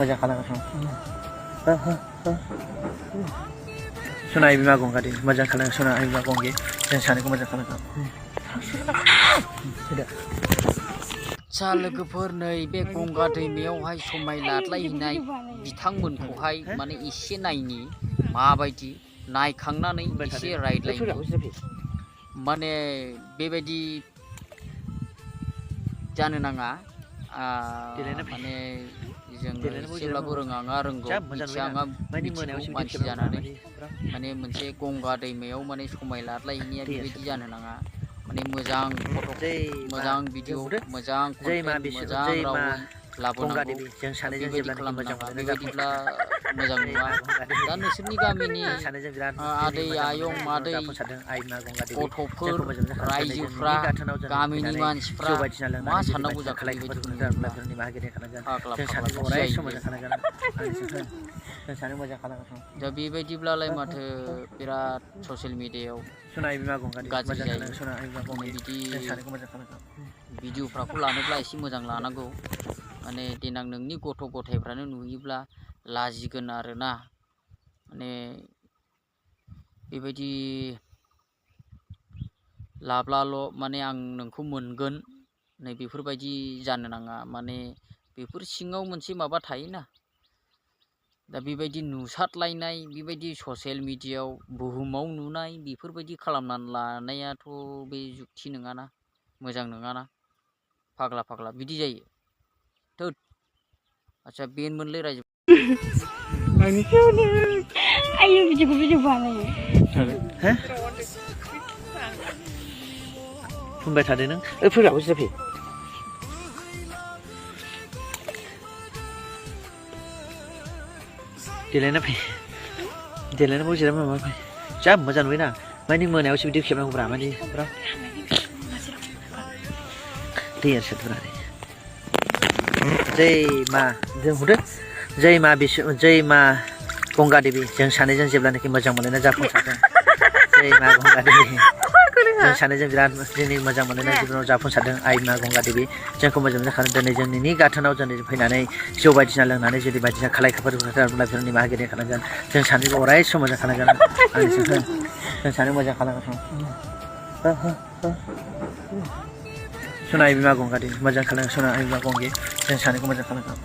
मोजां खालामगासिनो सना बिमा गंगारि मोजां खालाम सना बिमा गंगे जों सानैखौ मोजां खालाम चा लोगोफोर नै बे गंगा दैमायावहाय समाय लादलायहैनाय बिथांमोनखौहाय माने एसे नायनि माबायदि नायखांनानै एसे रायज्लायनि माने बेबायदि जानो नाङा माने जों एसेब्लाबो रोङाङा रोंगौ मिथियाङा मिथिगौ मानसि जानानै माने मोनसे गंगा दैमायाव माने समाय लादलायहैनाया बेबायदि जानो नाङा माने मोजां फट' मोजां भिडिअ मोजां कन्टेन्ट मोजां रावै लाबोनांगौ बेबायदि खालामनाङा बेबायदिब्ला मोजां नङा दा नोंसोरनि गामिनि आदै आयं मादै गथ'फोर रायजोफ्रा गामिनि मानसिफ्रा मा साननांगौ जाखो बेबायदिखौ नुयोब्ला फाग्ला दा बेबायदिब्लालाय माथो बिराद ससियेल मिडियायाव गाज्रि जायो बिदि भिडिअफ्राखौ लानोब्ला एसे मोजां लानांगौ माने देनां नोंनि गथ' गथायफ्रानो नुयोब्ला लाजिगोन आरोना माने बेबायदि लाब्लाल' माने आं नोंखौ मोनगोन नै बेफोरबायदि जानो नाङा माने बेफोर सिङाव मोनसे माबा थायोना दा बेबायदि नुसारलायनाय बेबायदि ससियेल मिडियायाव बुहुमाव नुनाय बेफोरबायदि खालामनानै लानायाथ' बे जुक्ति नङाना मोजां नङाना फाग्ला फाग्ला बिदि जायो थोद आच्छा बेनोमोनलै रायजो आयो बिदिखौ भिडिअ बानायो हो फुनबाय थादो नों फैलाबो जिराय फै देलायना फै देलायना बाव जिराय माबा फै जा मोजां नुयोना माने मोनायावसो बिदि खेबनांगौब्रा माने ब्रा दैया सोदोरानि जै मा जों हरदो जै मा गंगा देबि जों सानैजों जेब्लानाखि मोजां मोनलायना जाफुंसारदों जै मा गंगा देबि जों सानैजों बिराद जोंनि मोजां मोनलायनाय जिबनाव जाफुंसारदों आइ मा गंगा देबि जोंखौ मोजां मोनखादों दिनै जोंनि गाथोनाव जों फैनानै जौ बायदिसिना लोंनानै जुदि बायदिसिना खालाय खाफार बेफोरनि बाहागि खालामगोन जों सानैखौ अराय सम मोजां खालामगोन जों सानै मोजां खालामगासिनो सना बिमा गंगा देबि मोजां खालाम सना बिमा गंगे जों सानैखौ मोजां खालामगोन